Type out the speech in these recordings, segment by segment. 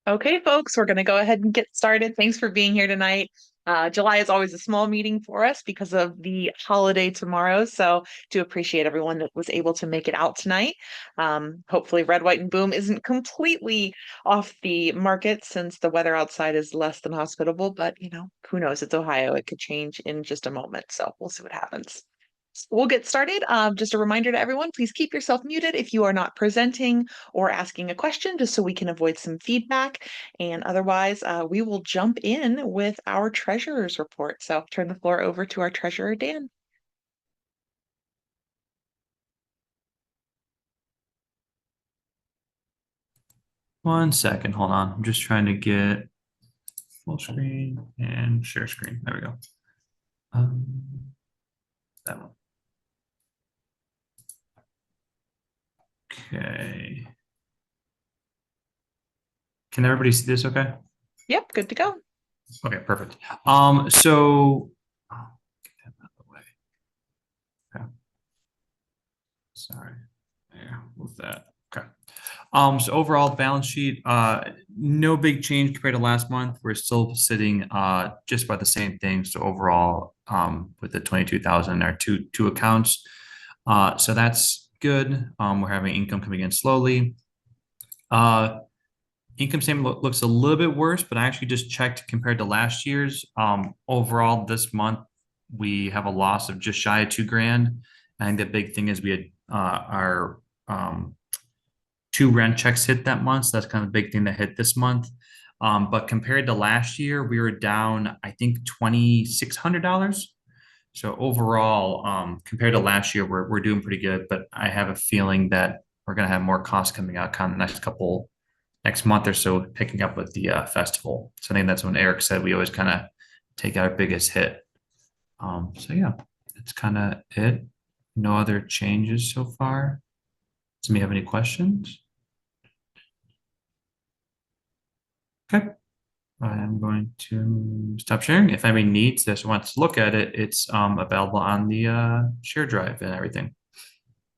Okay, folks, we're going to go ahead and get started. Thanks for being here tonight. July is always a small meeting for us because of the holiday tomorrow. So, do appreciate everyone that was able to make it out tonight. Hopefully, Red, White, and Boom isn't completely off the market since the weather outside is less than hospitable. But, who knows? It's Ohio. It could change in just a moment. So, we'll see what happens. We'll get started. Just a reminder to everyone, please keep yourself muted if you are not presenting or asking a question, just so we can avoid some feedback. And otherwise, we will jump in with our treasurer's report. So turn the floor over to our treasurer, Dan. One second, hold on. I'm just trying to get full screen and share screen. There we go. That one. Okay. Can everybody see this okay? Yep, good to go. Okay, perfect. So get that out of the way. Okay. Sorry. Yeah, move that. Okay. So overall balance sheet, no big change compared to last month. We're still sitting just about the same thing. So overall, with the 22,000 our two accounts. So that's good. We're having income coming in slowly. Uh, Income statement looks a little bit worse, but I actually just checked compared to last year's. Overall, this month we have a loss of just shy of 2 grand. I think the big thing is we had our two rent checks hit that month. So that's kind of the big thing that hit this month. But compared to last year, we were down, I think, $2,600. So overall, compared to last year, we're doing pretty good. But I have a feeling that we're going to have more costs coming out kind of next month or so, picking up with the festival. So I think that's when Eric said we always kind of take our biggest hit. So yeah, that's kind of it. No other changes so far. Does anybody have any questions? Okay. I'm going to stop sharing. If anybody needs this, wants to look at it, it's available on the share drive and everything.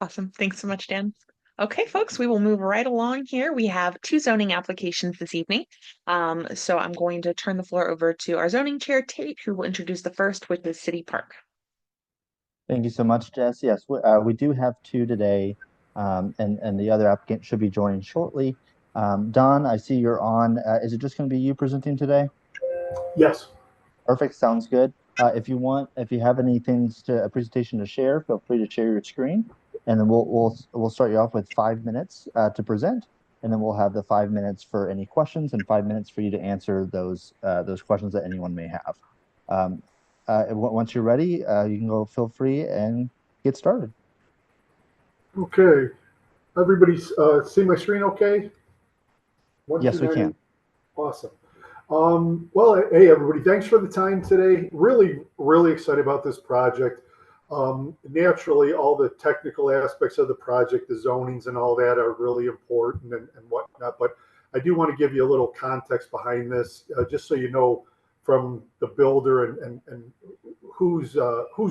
Awesome. Thanks so much, Dan. Okay, folks, we will move right along here. We have two zoning applications this evening. So I'm going to turn the floor over to our zoning chair, Tate, who will introduce the first, which is City Park. Thank you so much, Jess. Yes, we do have two today, and the other applicant should be joining shortly. Don, I see you're on. Is it just going to be you presenting today? Yes. Perfect. Sounds good. If you have anything a presentation to share, feel free to share your screen, and then we'll start you off with 5 minutes to present, and then we'll have the 5 minutes for any questions and 5 minutes for you to answer those questions that anyone may have. Once you're ready, you can go. Feel free and get started. Okay. Everybody see my screen okay? Yes, we can. Awesome. Well, hey, everybody, thanks for the time today. Really, really excited about this project. Naturally, all the technical aspects of the project, the zonings and all that are really important and whatnot. But I do want to give you a little context behind this, just so you know from the builder and who's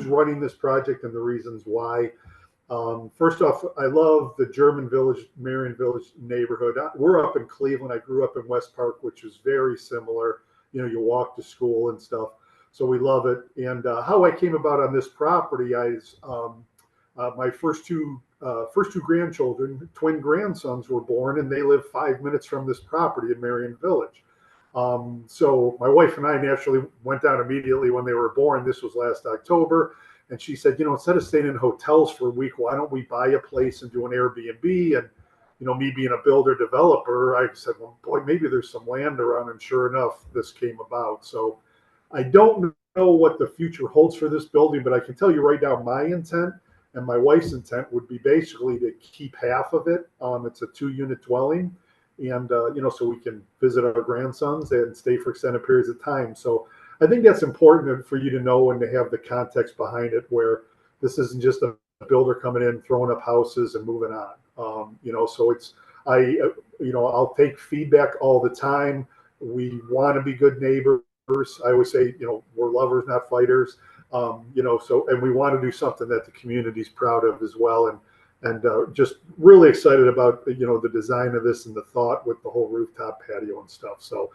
running this project and the reasons why. First off, I love the German Village, Merion Village neighborhood. We're up in Cleveland. I grew up in West Park, which is very similar. You walk to school and stuff. So we love it. And how I came about on this property, my first two grandchildren, twin grandsons, were born, and they live 5 minutes from this property in Merion Village. So my wife and I naturally went down immediately when they were born. This was last October. And she said, instead of staying in hotels for a week, why don't we buy a place and do an Airbnb? And, me being a builder developer, I said, well, boy, maybe there's some land around. And sure enough, this came about. So I don't know what the future holds for this building, but I can tell you right now, my intent and my wife's intent would be basically to keep half of it. It's a 2-unit dwelling. And, so we can visit our grandsons and stay for extended periods of time. So I think that's important for you to know and to have the context behind it, where this isn't just a builder coming in, throwing up houses and moving on. So I'll take feedback all the time. We want to be good neighbors. I always say, we're lovers, not fighters. And we want to do something that the community's proud of as well. And, and just really excited about the design of this and the thought with the whole rooftop patio and stuff. So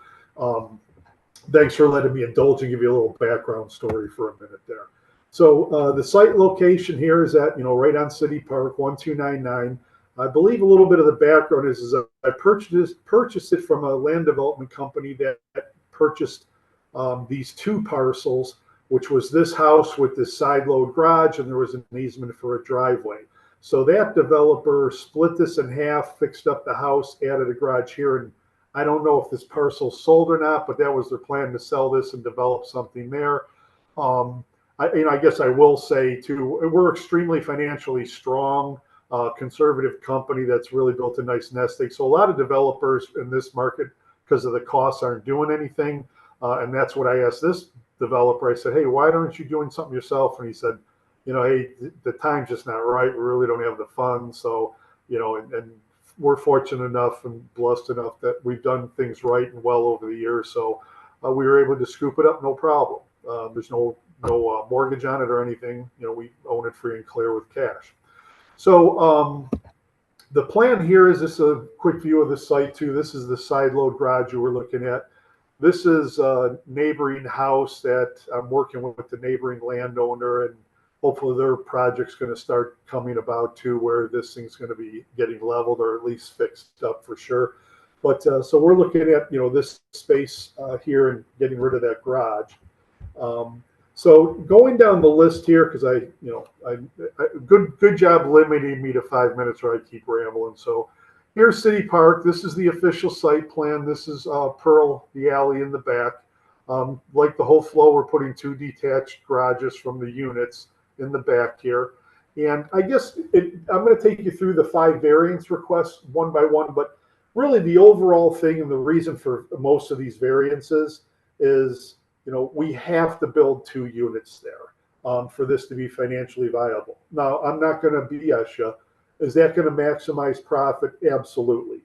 thanks for letting me indulge and give you a little background story for a minute there. So the site location here is at right on City Park, 1299. I believe a little bit of the background is I purchased it from a land development company that purchased these two parcels, which was this house with this side load garage, and there was an easement for a driveway. So that developer split this in half, fixed up the house, added a garage here, and I don't know if this parcel sold or not, but that was their plan, to sell this and develop something there. I guess I will say too, we're extremely financially strong, conservative company that's really built a nice nest egg. So a lot of developers in this market, because of the costs, aren't doing anything. And that's what I asked this developer. I said, hey, why aren't you doing something yourself? And he said, hey, the time's just not right. We really don't have the funds. So, and we're fortunate enough and blessed enough that we've done things right and well over the years. So we were able to scoop it up, no problem. There's no mortgage on it or anything. We own it free and clear with cash. So the plan here is this a quick view of the site too. This is the side load garage you were looking at. This is a neighboring house that I'm working with the neighboring landowner, and hopefully their project's going to start coming about too, where this thing's going to be getting leveled or at least fixed up for sure. But so we're looking at this space here and getting rid of that garage. So going down the list here, because I good job limiting me to 5 minutes, or I keep rambling. So here's City Park. This is the official site plan. This is Pearl, the alley in the back. Like the whole flow, we're putting 2 detached garages from the units in the back here. And I guess I'm going to take you through the 5 variance requests one by one, but really the overall thing and the reason for most of these variances is, we have to build 2 units there for this to be financially viable. Now, I'm not going to BS you. Is that going to maximize profit? Absolutely.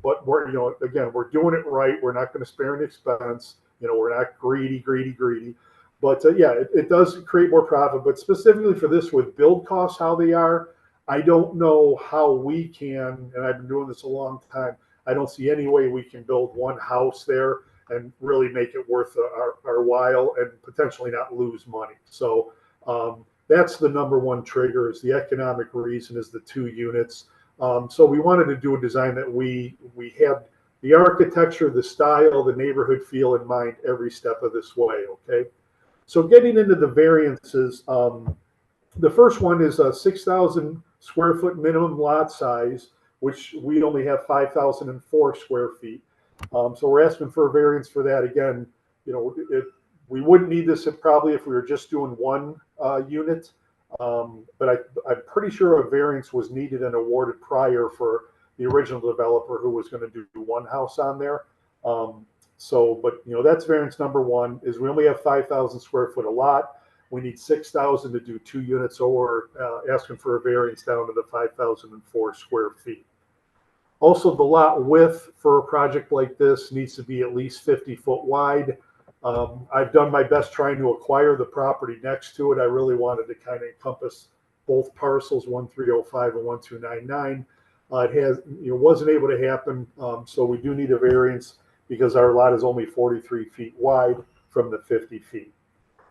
But again, we're doing it right. We're not going to spare any expense. We're not greedy. But yeah, it does create more profit. But specifically for this, with build costs, how they are, I don't know how we can, and I've been doing this a long time, I don't see any way we can build one house there and really make it worth our while and potentially not lose money. So that's the number one trigger, is the economic reason, is the 2 units. So we wanted to do a design that we had the architecture, the style, the neighborhood feel in mind every step of this way, okay? So getting into the variances, the first one is a 6,000 square foot minimum lot size, which we only have 5,004 square feet. So we're asking for a variance for that. Again, we wouldn't need this probably if we were just doing 1 unit, but I'm pretty sure a variance was needed and awarded prior for the original developer who was going to do 1 house on there. But that's variance number 1, is we only have 5,000 square foot a lot. We need 6,000 to do 2 units, so we're asking for a variance down to the 5,004 square feet. Also, the lot width for a project like this needs to be at least 50 foot wide. I've done my best trying to acquire the property next to it. I really wanted to kind of encompass both parcels, 1305 and 1299. It wasn't able to happen, so we do need a variance because our lot is only 43 feet wide from the 50 feet.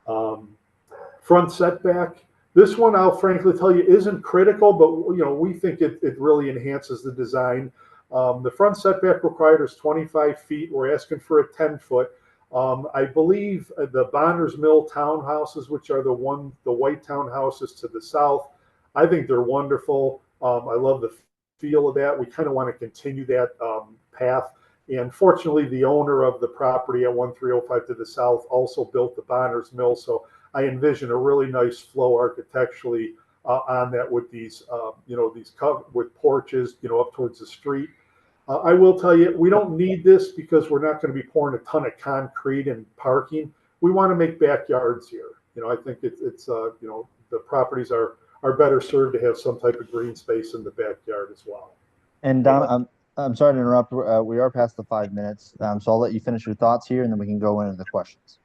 Front setback. This one, I'll frankly tell you, isn't critical, but we think it really enhances the design. The front setback required is 25 feet. We're asking for a 10 foot. I believe the Bonners Mill townhouses, which are the white townhouses to the south, I think they're wonderful. I love the feel of that. We kind of want to continue that path. And fortunately, the owner of the property at 1305 to the south also built the Bonners Mill. So I envision a really nice flow architecturally on that with these, with porches, up towards the street. I will tell you, we don't need this because we're not going to be pouring a ton of concrete and parking. We want to make backyards here. I think it's the properties are better served to have some type of green space in the backyard as well. And Don, I'm sorry to interrupt. We are past the 5 minutes, so I'll let you finish your thoughts here, and then we can go into the questions.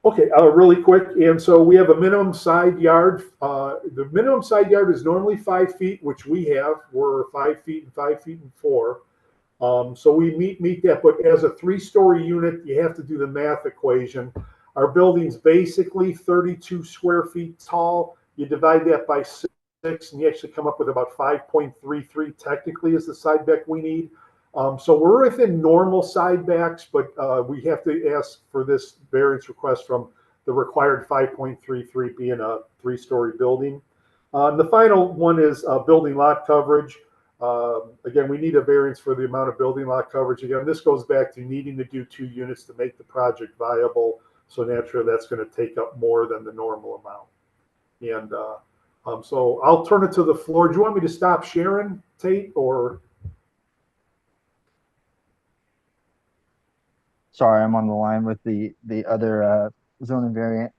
Okay, really quick. And so we have a minimum side yard. The minimum side yard is normally 5 feet, which we have. We're 5 feet and 5 feet and 4. So we meet that. But as a 3-story unit, you have to do the math equation. Our building's basically 32 square feet tall. You divide that by 6, and you actually come up with about 5.33 technically is the side back we need. So we're within normal side backs, but we have to ask for this variance request from the required 5.33 being a 3-story building. The final one is building lot coverage. Again, we need a variance for the amount of building lot coverage. Again, this goes back to needing to do 2 units to make the project viable. So naturally, that's going to take up more than the normal amount. And so I'll turn it to the floor. Do you want me to stop sharing, Tate, or? Sorry, I'm on the line with the other zoning variant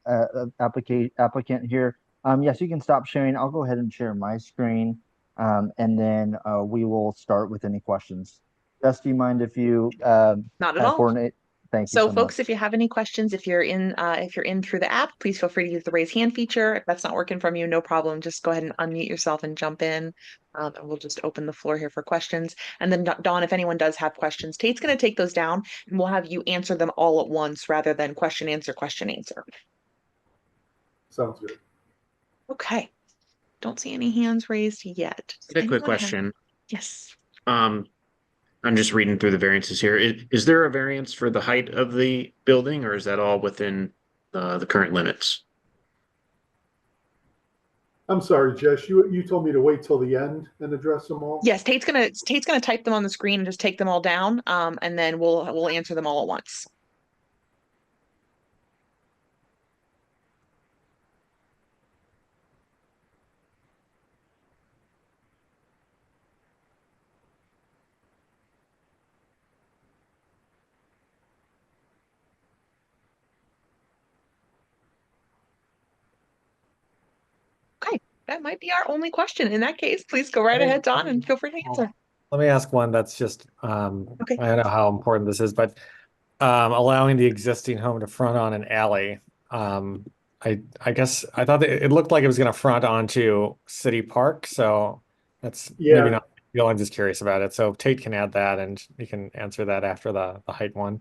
applicant here. Yes, you can stop sharing. I'll go ahead and share my screen, and then we will start with any questions. Jess, do you mind if you Not at kind of all. coordinate? Thank you So so much. folks, if you have any questions, if you're in through the app, please feel free to use the raise hand feature. If that's not working from you, no problem. Just go ahead and unmute yourself and jump in. And we'll just open the floor here for questions. And then Dawn, if anyone does have questions, Tate's going to take those down and we'll have you answer them all at once rather than question, answer, question, answer. Sounds good. Okay. Don't see any hands raised yet. I had a quick Anyone have- question. Yes. Um, I'm just reading through the variances here. Is there a variance for the height of the building, or is that all within the current limits? I'm sorry, Jess. You told me to wait till the end and address them all. Yes, Tate's gonna type them on the screen and just take them all down. And then we'll answer them all at once. Okay, that might be our only question. In that case, please go right ahead, Don, and feel free to answer. Let me ask one that's just, Okay. I don't know how important this is, but allowing the existing home to front on an alley. I guess I thought that it looked like it was going to front onto City Park, so that's maybe Yeah. not. I'm just curious about it. So Tate can add that, and you can answer that after the height one.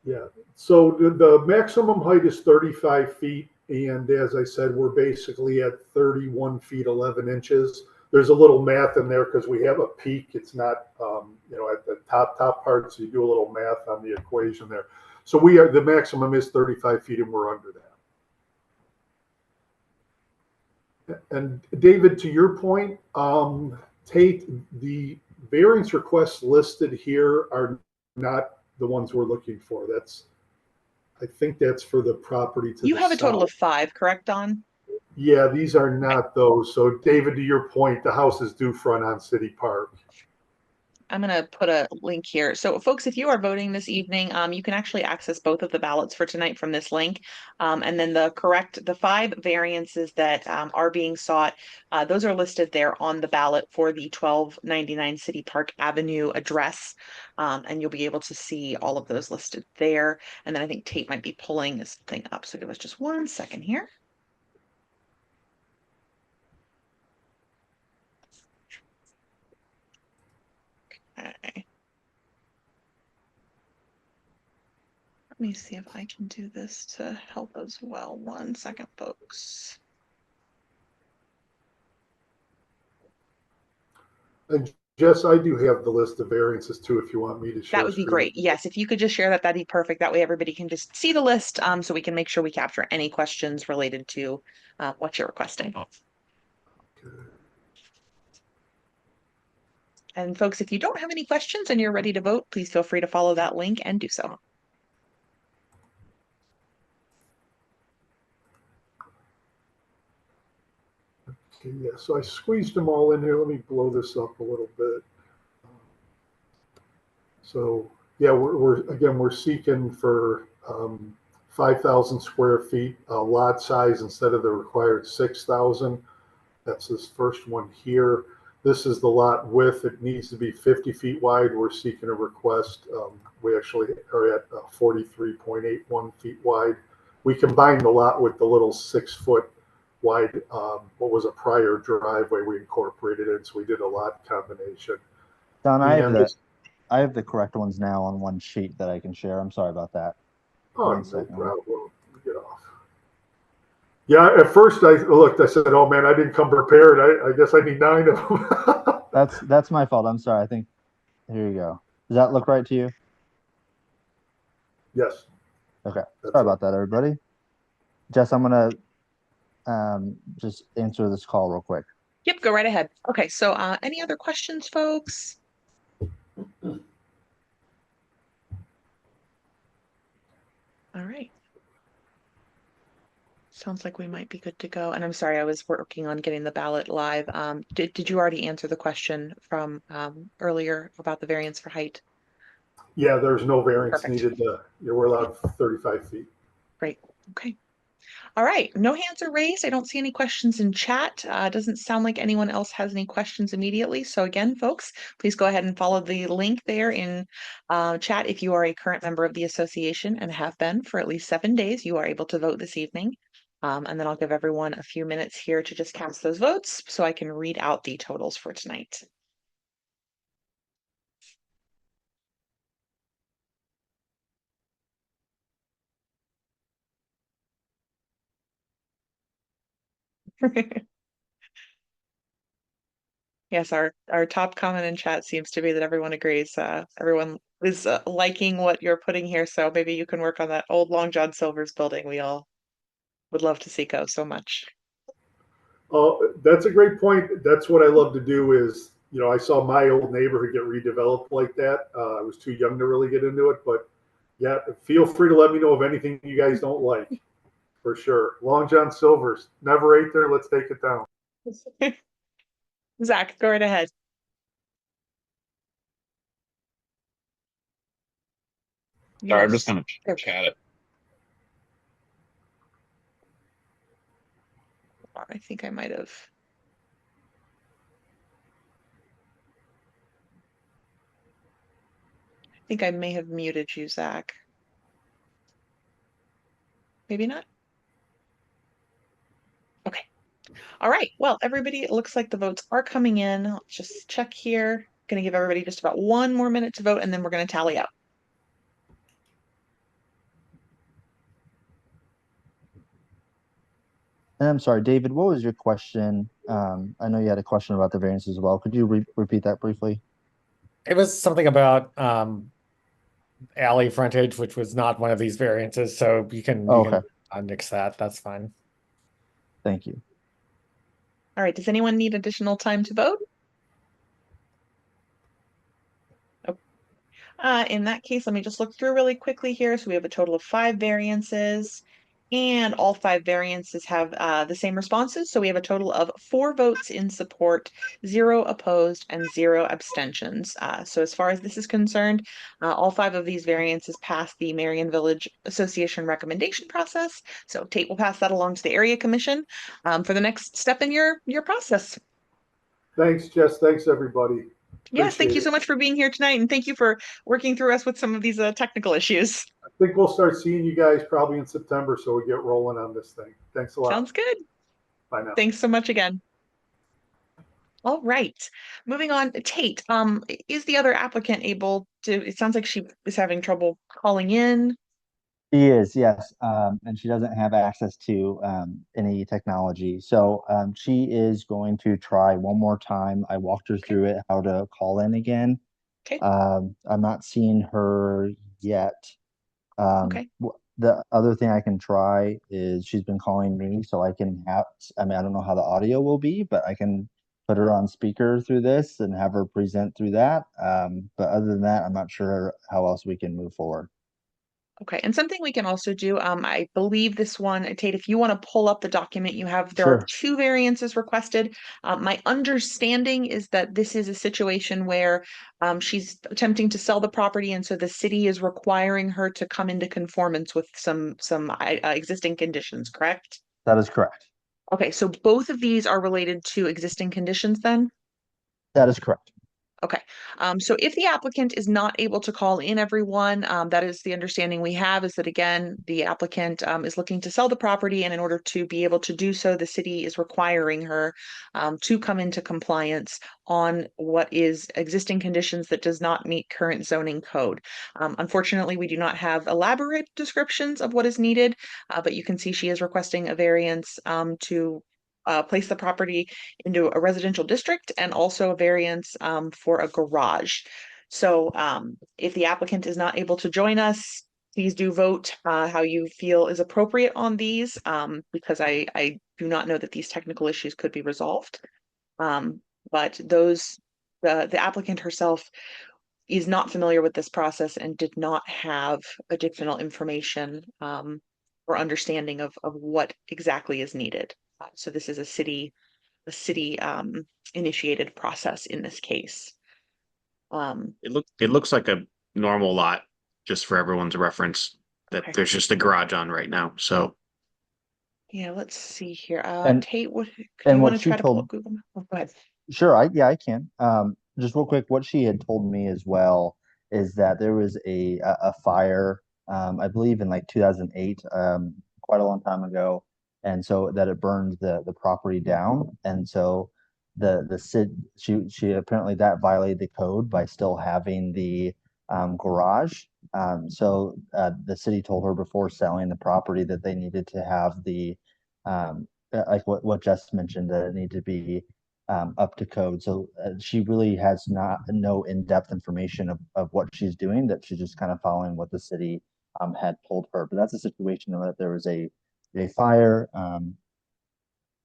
Yeah. So the maximum height is 35 feet. And as I said, we're basically at 31 feet, 11 inches. There's a little math in there because we have a peak. It's not, at the top part. So you do a little math on the equation there. So the maximum is 35 feet and we're under that. And David, to your point, Tate, the variance requests listed here are not the ones we're looking for. I think that's for the property to You the have a total south. of 5, correct, Don? Yeah, these are not those. So David, to your point, the houses do front on City Park. I'm going to put a link here. So folks, if you are voting this evening, you can actually access both of the ballots for tonight from this link. And then the 5 variances that are being sought, those are listed there on the ballot for the 1299 City Park Avenue address. And you'll be able to see all of those listed there. And then I think Tate might be pulling this thing up. So give us just 1 second here. Okay. Let me see if I can do this to help as well. 1 second, folks. And Jess, I do have the list of variances too, if you want me to share. That would be screen. great. Yes, if you could just share that, that'd be perfect. That way everybody can just see the list, so we can make sure we capture any questions related to what you're requesting. And folks, if you don't have any questions and you're ready to vote, please feel free to follow that link and do so. Okay, yeah, so I squeezed them all in here. Let me blow this up a little bit. So yeah, we're seeking for 5,000 square feet lot size instead of the required 6,000. That's this first one here. This is the lot width. It needs to be 50 feet wide. We're seeking a request. We actually are at 43.81 feet wide. we combined the lot with the little 6 foot wide, what was a prior driveway. We incorporated it, so we did a lot combination. Don, And this, I have the correct ones now on one sheet that I can share. I'm sorry about that. oh, One no second. problem. Get off. Yeah, at first I looked, I said, oh man, I didn't come prepared. I guess I need 9 of them. That's my fault. I'm sorry. I think here you go. Does that look right to you? Yes, Okay. that's Sorry it. about that, everybody. Jess, I'm gonna just answer this call real quick. Yep, go right ahead. Okay, so any other questions, folks? All right. Sounds like we might be good to go. And I'm sorry, I was working on getting the ballot live. Did you already answer the question from earlier about the variance for height? Yeah, there's no variance Perfect. needed. We're allowed 35 feet. Great. Okay. All right. No hands are raised. I don't see any questions in chat. Doesn't sound like anyone else has any questions immediately. So again, folks, please go ahead and follow the link there in chat. If you are a current member of the association and have been for at least 7 days, you are able to vote this evening. And then I'll give everyone a few minutes here to just cast those votes so I can read out the totals for tonight. Yes, our top comment in chat seems to be that everyone agrees. Everyone is liking what you're putting here, so maybe you can work on that old Long John Silver's building we all would love to see go so much. Oh, that's a great point. That's what I love to do is, I saw my old neighborhood get redeveloped like that. I was too young to really get into it, but yeah, feel free to let me know of anything you guys don't like, for sure. Long John Silver's, never ate there. Let's take it down. Zach, go right ahead. Sorry, I'm just Yes. gonna chat it. I think I might have. I think I may have muted you, Zach. Maybe not. Okay. All right. Well, everybody, it looks like the votes are coming in. Let's just check here. Going to give everybody just about 1 more minute to vote, and then we're going to tally up. And I'm sorry, David, what was your question? I know you had a question about the variance as well. Could you repeat that briefly? It was something about alley frontage, which was not one of these variances, so you can Okay. nix that. That's fine. Thank you. All right. Does anyone need additional time to vote? In that case, let me just look through really quickly here. So we have a total of 5 variances, and all 5 variances have the same responses. So we have a total of 4 votes in support, 0 opposed, and 0 abstentions. So as far as this is concerned, all 5 of these variances pass the Merion Village Association recommendation process. So Tate will pass that along to the area commission for the next step in your process. Thanks, Jess. Thanks, everybody. Yes, thank Appreciate you it. so much for being here tonight, and thank you for working through us with some of these technical issues. I think we'll start seeing you guys probably in September, so we get rolling on this thing. Thanks a lot. Sounds good. Bye now. Thanks so much again. All right, moving on. Tate, is the other applicant able to, it sounds like she is having trouble calling in. She is, yes. And she doesn't have access to any technology. So she is going to try one more time. I walked her Okay. through it, how to call in again. Okay. I'm not seeing her yet. Okay. The other thing I can try is she's been calling me, so I can have, I mean, I don't know how the audio will be, but I can put her on speaker through this and have her present through that. But other than that, I'm not sure how else we can move forward. Okay, and something we can also do, I believe this one, Tate, if you want to pull up the document you have, there are Sure. 2 variances requested. My understanding is that this is a situation where she's attempting to sell the property, and so the city is requiring her to come into conformance with some existing conditions, correct? That is correct. Okay, so both of these are related to existing conditions then? That is correct. Okay, so if the applicant is not able to call in everyone, that is the understanding we have, is that again, the applicant is looking to sell the property, and in order to be able to do so, the city is requiring her to come into compliance on what is existing conditions that does not meet current zoning code. Unfortunately, we do not have elaborate descriptions of what is needed, but you can see she is requesting a variance to place the property into a residential district, and also a variance for a garage. So if the applicant is not able to join us, please do vote how you feel is appropriate on these, because I do not know that these technical issues could be resolved. But the applicant herself is not familiar with this process and did not have additional information or understanding of what exactly is needed. So this is a city initiated process in this case. It looks like a normal lot, just for everyone's reference, that Okay. there's just a garage on right now. So Yeah, let's see here. And Tate, do you and want what to she try to pull told up Google Maps? Oh, go ahead. Sure, I can. Just real quick, what she had told me as well is that there was a fire, I believe in like 2008, quite a long time ago, and so that it burned the property down, and so the city she apparently that violated the code by still having the garage. So the city told her before selling the property that they needed to have the like what Jess mentioned, that it needed to be up to code. So she really has no in-depth information of what she's doing, that she's just kind of following what the city had told her. But that's a situation that there was a fire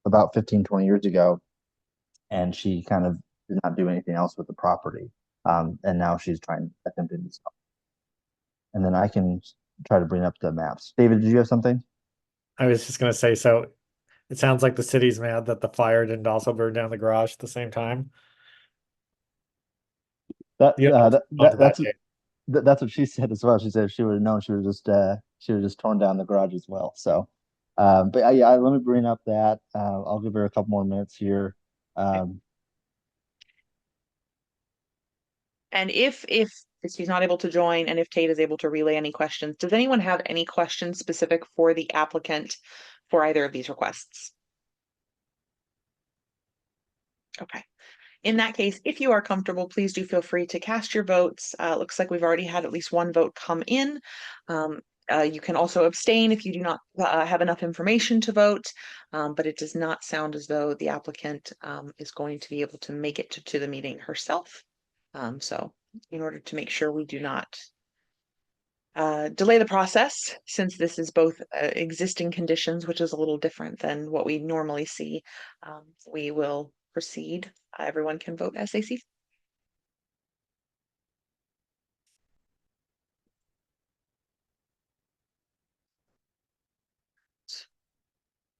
about 15, 20 years ago, and she kind of did not do anything else with the property. And now she's trying attempting to sell. And then I can try to bring up the maps. David, did you have something? I was just gonna say, so it sounds like the city's mad that the fire didn't also burn down the garage at the same time. That You uh, know, that, onto that that that's case. that's what she said as well. She said if she would have known, she would have just torn down the garage as well. So, but yeah, let me bring up that. I'll give her a couple more minutes here. Um, And if she's not able to join, and if Tate is able to relay any questions, does anyone have any questions specific for the applicant for either of these requests? Okay. In that case, if you are comfortable, please do feel free to cast your votes. Looks like we've already had at least one vote come in. You can also abstain if you do not have enough information to vote, but it does not sound as though the applicant is going to be able to make it to the meeting herself. So in order to make sure we do not delay the process, since this is both existing conditions, which is a little different than what we normally see, we will proceed. Everyone can vote as they see.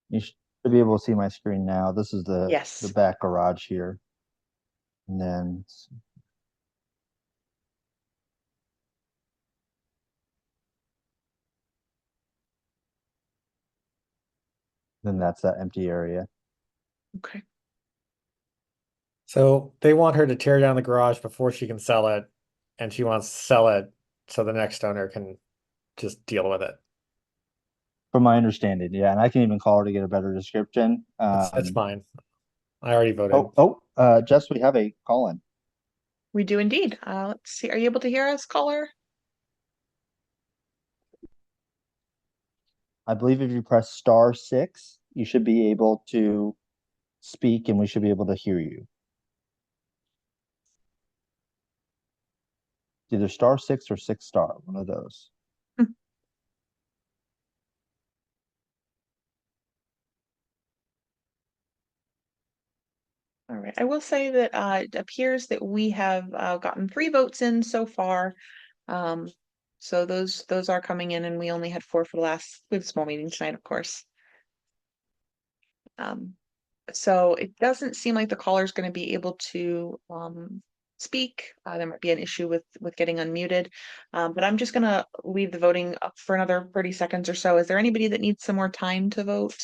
you should be able to see my screen now. This is the Yes. back garage here, and then that's that empty area. Okay. So they want her to tear down the garage before she can sell it, and she wants to sell it so the next owner can just deal with it. From my understanding, yeah, and I can even call her to get a better description. It's fine. I already voted. Jess, we have a call in. We do indeed. Let's see. Are you able to hear us, caller? I believe if you press *6, you should be able to speak, and we should be able to hear you. It's either *6 or 6*, one of those. All right. I will say that it appears that we have gotten 3 votes in so far. So those are coming in, and we only had 4 for the last. We have a small meeting tonight, of course. So it doesn't seem like the caller is going to be able to speak. There might be an issue with getting unmuted, but I'm just going to leave the voting up for another 30 seconds or so. Is there anybody that needs some more time to vote?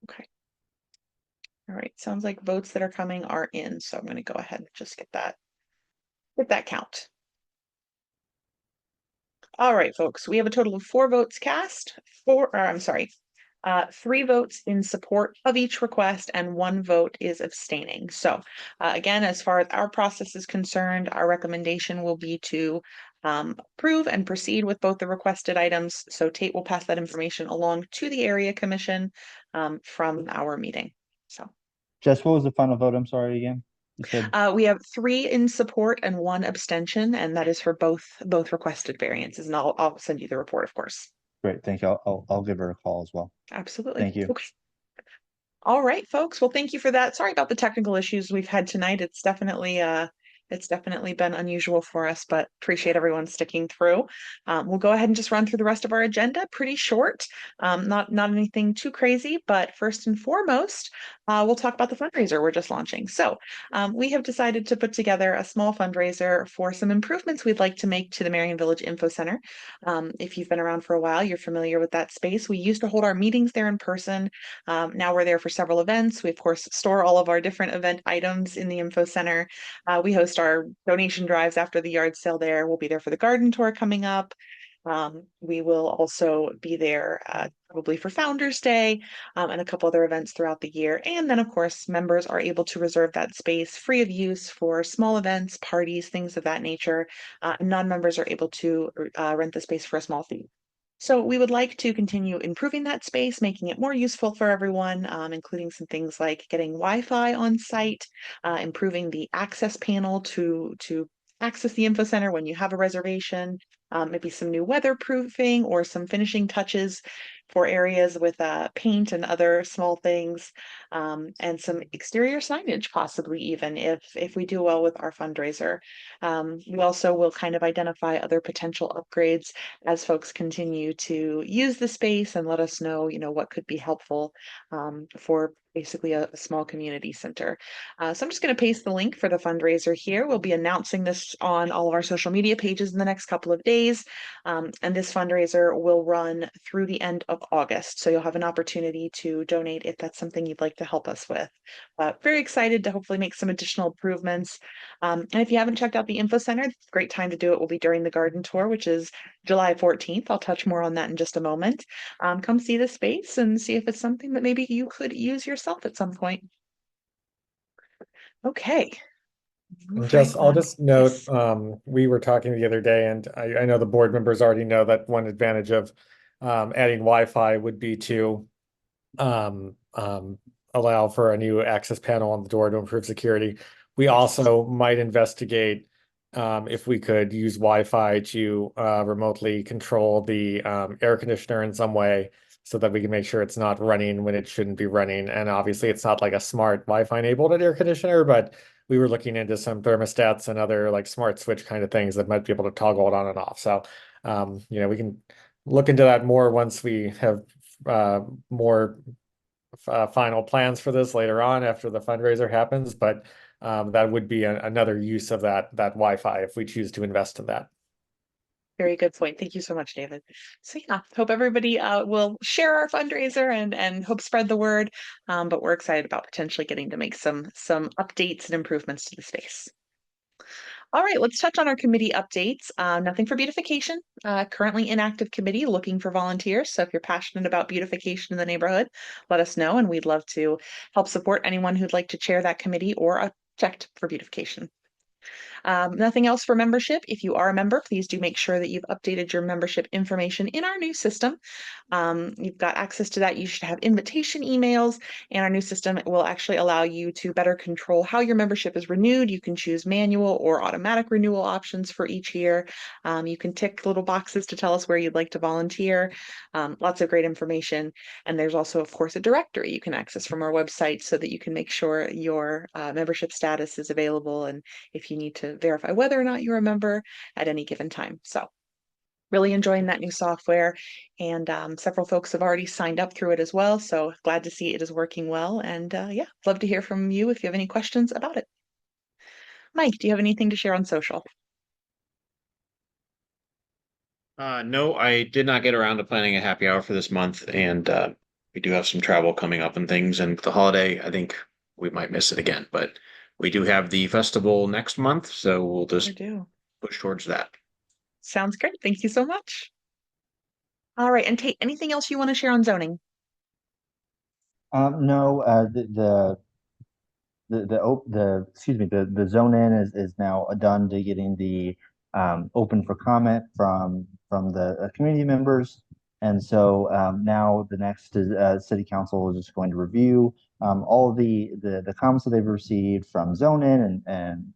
Okay. All right, sounds like votes that are coming are in, so I'm going to go ahead and just get that count. All right, folks, we have a total of 4 votes cast, 3 votes in support of each request and 1 vote is abstaining. So again, as far as our process is concerned, our recommendation will be to approve and proceed with both the requested items. So Tate will pass that information along to the area commission from our meeting. So Jess, what was the final vote? I'm sorry again. You said we have 3 in support and 1 abstention, and that is for both requested variances. And I'll send you the report, of course. great. Thank you. I'll give her a call as well. Absolutely. Thank you. Okay. All right, folks. Well, thank you for that. Sorry about the technical issues we've had tonight. It's definitely been unusual for us, but appreciate everyone sticking through. We'll go ahead and just run through the rest of our agenda. Pretty short, not anything too crazy, but first and foremost, we'll talk about the fundraiser we're just launching. So we have decided to put together a small fundraiser for some improvements we'd like to make to the Merion Village Info Center. If you've been around for a while, you're familiar with that space. We used to hold our meetings there in person. Now we're there for several events. We, of course, store all of our different event items in the info center. We host our donation drives after the yard sale there. We'll be there for the garden tour coming up. We will also be there probably for Founders Day and a couple other events throughout the year. And then, of course, members are able to reserve that space free of use for small events, parties, things of that nature. Non-members are able to rent the space for a small fee. So we would like to continue improving that space, making it more useful for everyone, including some things like getting Wi-Fi on site, improving the access panel to access the info center when you have a reservation, maybe some new weatherproofing or some finishing touches for areas with paint and other small things, and some exterior signage, possibly even if we do well with our fundraiser. We also will kind of identify other potential upgrades as folks continue to use the space and let us know, what could be helpful for basically a small community center. So I'm just going to paste the link for the fundraiser here. We'll be announcing this on all of our social media pages in the next couple of days. And this fundraiser will run through the end of August. So you'll have an opportunity to donate if that's something you'd like to help us with. Very excited to hopefully make some additional improvements. And if you haven't checked out the info center, it's a great time to do it will be during the garden tour, which is July 14th. I'll touch more on that in just a moment. Come see the space and see if it's something that maybe you could use yourself at some point. Okay. And just, I'll just note, Yes. we were talking the other day, and I know the board members already know that one advantage of adding Wi-Fi would be to um, allow for a new access panel on the door to improve security. We also might investigate if we could use Wi-Fi to remotely control the air conditioner in some way so that we can make sure it's not running when it shouldn't be running. And obviously it's not like a smart Wi-Fi enabled air conditioner, but we were looking into some thermostats and other like smart switch kind of things that might be able to toggle it on and off. So, we can look into that more once we have more final plans for this later on after the fundraiser happens, but that would be another use of that Wi-Fi if we choose to invest in that. Very good point. Thank you so much, David. So yeah, hope everybody will share our fundraiser and hope spread the word. But we're excited about potentially getting to make some updates and improvements to the space. All right, let's touch on our committee updates. Nothing for beautification. Currently inactive committee looking for volunteers. So if you're passionate about beautification in the neighborhood, let us know, and we'd love to help support anyone who'd like to chair that committee or object for beautification. Nothing else for membership. If you are a member, please do make sure that you've updated your membership information in our new system. You've got access to that. You should have invitation emails, and our new system will actually allow you to better control how your membership is renewed. You can choose manual or automatic renewal options for each year. You can tick little boxes to tell us where you'd like to volunteer. Lots of great information. And there's also, of course, a directory you can access from our website so that you can make sure your membership status is available and if you need to verify whether or not you're a member at any given time. So really enjoying that new software, and several folks have already signed up through it as well. So glad to see it is working well. And yeah, love to hear from you if you have any questions about it. Mike, do you have anything to share on social? No, I did not get around to planning a happy hour for this month, and we do have some travel coming up and things. And with the holiday, I think we might miss it again. But we do have the festival next month, so we'll I just do. push towards that. Sounds great. Thank you so much. All right. And Tate, anything else you want to share on zoning? No, excuse me, the zone in is now done to getting the open for comment from the community members. And so now the next is city council is just going to review all of the comments that they've received from zone in and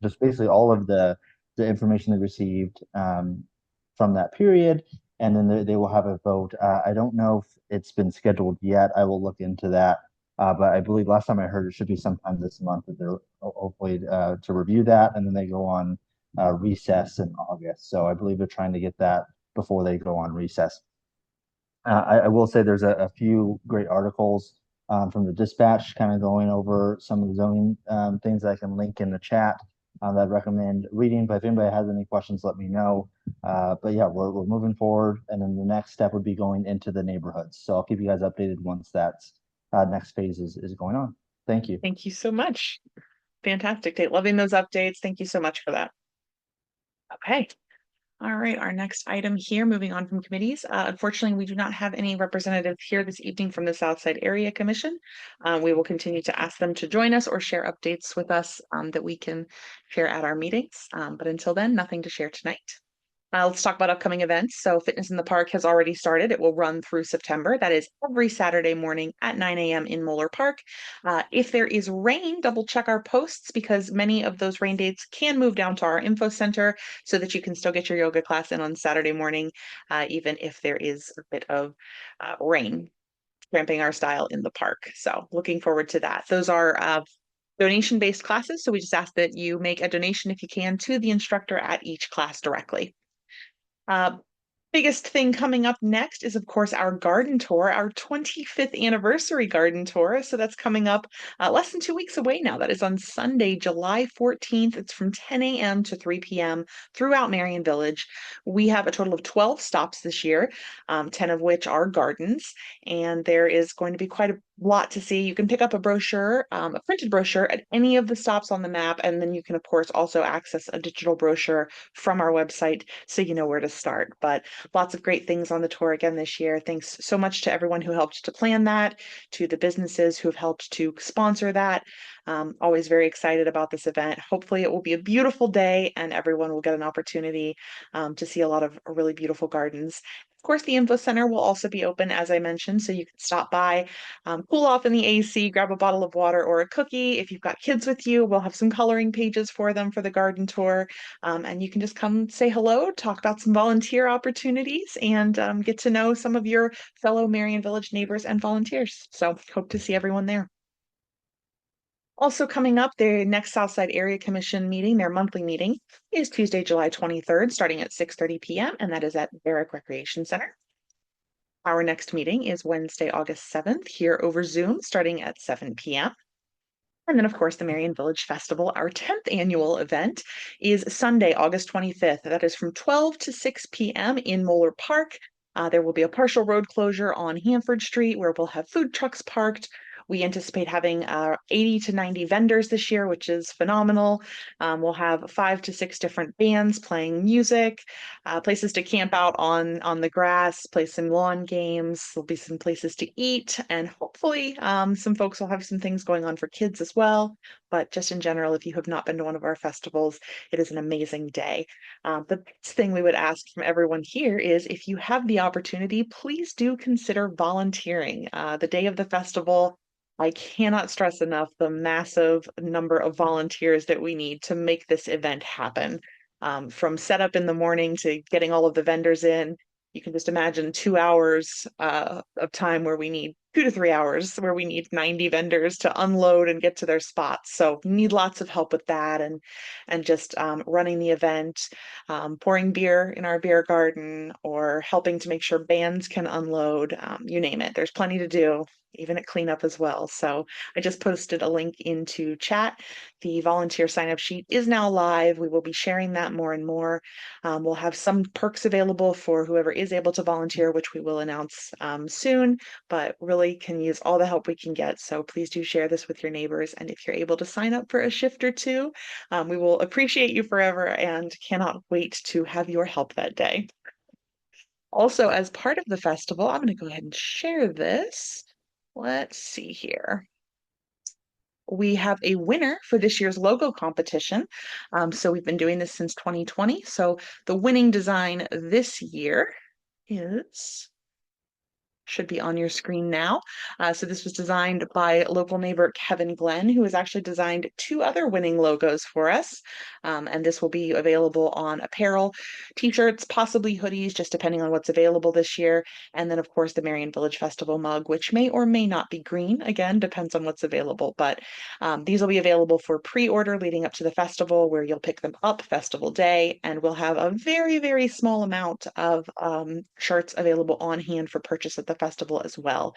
just basically all of the information they received from that period. And then they will have a vote. I don't know if it's been scheduled yet. I will look into that. But I believe last time I heard it should be sometime this month that they're hopefully to review that, and then they go on recess in August. So I believe they're trying to get that before they go on recess. I will say there's a few great articles from the Dispatch, kind of going over some of the zoning things that I can link in the chat that I'd recommend reading. But if anybody has any questions, let me know. But yeah, we're moving forward, and then the next step would be going into the neighborhoods. So I'll keep you guys updated once that's next phase is going on. Thank you. Thank you so much. Fantastic, Tate. Loving those updates. Thank you so much for that. Okay. All right, our next item here, moving on from committees. Unfortunately, we do not have any representatives here this evening from the Southside Area Commission. We will continue to ask them to join us or share updates with us that we can share at our meetings. But until then, nothing to share tonight. Let's talk about upcoming events. So Fitness in the Park has already started. It will run through September. That is every Saturday morning at 9 a.m. in Moeller Park. If there is rain, double check our posts because many of those rain dates can move down to our info center so that you can still get your yoga class in on Saturday morning, even if there is a bit of rain cramping our style in the park. So looking forward to that. Those are donation-based classes. So we just ask that you make a donation if you can to the instructor at each class directly. Uh, Biggest thing coming up next is, of course, our garden tour, our 25th anniversary garden tour. So that's coming up less than 2 weeks away now. That is on Sunday, July 14th. It's from 10 a.m. to 3 p.m. throughout Merion Village. We have a total of 12 stops this year, 10 of which are gardens. And there is going to be quite a lot to see. You can pick up a brochure, a printed brochure at any of the stops on the map. And then you can, of course, also access a digital brochure from our website so you know where to start. But lots of great things on the tour again this year. Thanks so much to everyone who helped to plan that, to the businesses who have helped to sponsor that. Always very excited about this event. Hopefully it will be a beautiful day and everyone will get an opportunity to see a lot of really beautiful gardens. Of course, the info center will also be open, as I mentioned, so you can stop by, cool off in the AC, grab a bottle of water or a cookie. If you've got kids with you, we'll have some coloring pages for them for the garden tour. And you can just come say hello, talk about some volunteer opportunities, and get to know some of your fellow Merion Village neighbors and volunteers. So hope to see everyone there. Also coming up, the next Southside Area Commission meeting, their monthly meeting, is Tuesday, July 23rd, starting at 6:30 p.m., and that is at Barrick Recreation Center. Our next meeting is Wednesday, August 7th, here over Zoom, starting at 7 p.m. And then, of course, the Merion Village Festival, our 10th annual event, is Sunday, August 25th. That is from 12 to 6 p.m. in Moeller Park. There will be a partial road closure on Hanford Street where we'll have food trucks parked. We anticipate having 80 to 90 vendors this year, which is phenomenal. We'll have 5 to 6 different bands playing music, places to camp out on the grass, play some lawn games. There'll be some places to eat, and hopefully some folks will have some things going on for kids as well. But just in general, if you have not been to one of our festivals, it is an amazing day. The best thing we would ask from everyone here is if you have the opportunity, please do consider volunteering. The day of the festival, I cannot stress enough the massive number of volunteers that we need to make this event happen. From setup in the morning to getting all of the vendors in, you can just imagine 2 hours of time where we need 2 to 3 hours, where we need 90 vendors to unload and get to their spots. So need lots of help with that and just running the event, pouring beer in our beer garden, or helping to make sure bands can unload. You name it. There's plenty to do, even at cleanup as well. So I just posted a link into chat. The volunteer sign up sheet is now live. We will be sharing that more and more. We'll have some perks available for whoever is able to volunteer, which we will announce soon, but really really can use all the help we can get. So please do share this with your neighbors. And if you're able to sign up for a shift or two, we will appreciate you forever and cannot wait to have your help that day. Also, as part of the festival, I'm going to go ahead and share this. Let's see here. We have a winner for this year's logo competition. So we've been doing this since 2020. So the winning design this year is should be on your screen now. So this was designed by local neighbor Kevin Glenn, who has actually designed 2 other winning logos for us. And this will be available on apparel, t-shirts, possibly hoodies, just depending on what's available this year. And then, of course, the Merion Village Festival mug, which may or may not be green. Again, depends on what's available. But these will be available for pre-order leading up to the festival, where you'll pick them up festival day. And we'll have a very, very small amount of shirts available on hand for purchase at the festival as well.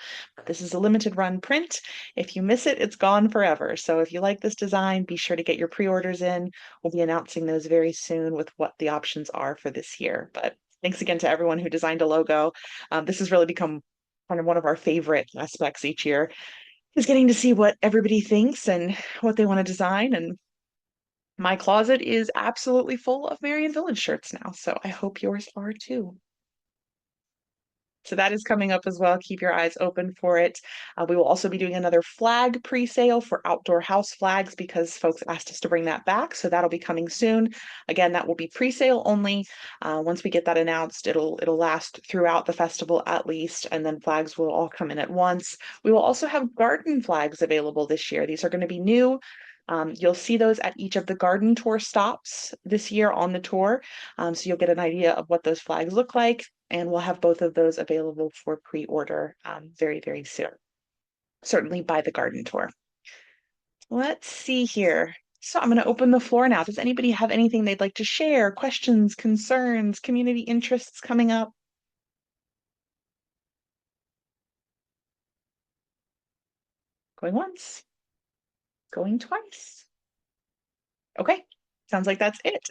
This is a limited run print. If you miss it, it's gone forever. So if you like this design, be sure to get your pre-orders in. We'll be announcing those very soon with what the options are for this year. But thanks again to everyone who designed a logo. This has really become kind of one of our favorite aspects each year, is getting to see what everybody thinks and what they want to design. And my closet is absolutely full of Merion Village shirts now. So I hope yours are too. So that is coming up as well. Keep your eyes open for it. We will also be doing another flag pre-sale for outdoor house flags because folks asked us to bring that back. So that'll be coming soon. Again, that will be pre-sale only. Once we get that announced, it'll last throughout the festival at least, and then flags will all come in at once. We will also have garden flags available this year. These are going to be new. You'll see those at each of the garden tour stops this year on the tour. So you'll get an idea of what those flags look like. And we'll have both of those available for pre-order very, very soon. Certainly by the garden tour. Let's see here. So I'm going to open the floor now. Does anybody have anything they'd like to share? Questions, concerns, community interests coming up? Going once. Going twice. Okay. Sounds like that's it.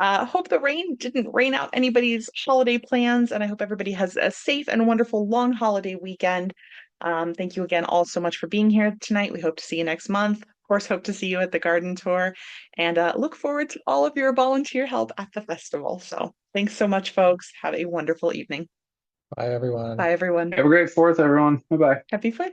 Hope the rain didn't rain out anybody's holiday plans, and I hope everybody has a safe and wonderful long holiday weekend. Thank you again all so much for being here tonight. We hope to see you next month. Of course, hope to see you at the garden tour, and look forward to all of your volunteer help at the festival. So thanks so much, folks. Have a wonderful evening. Bye, everyone. Bye, everyone. Have a great 4th, everyone. Bye bye. Happy 4th.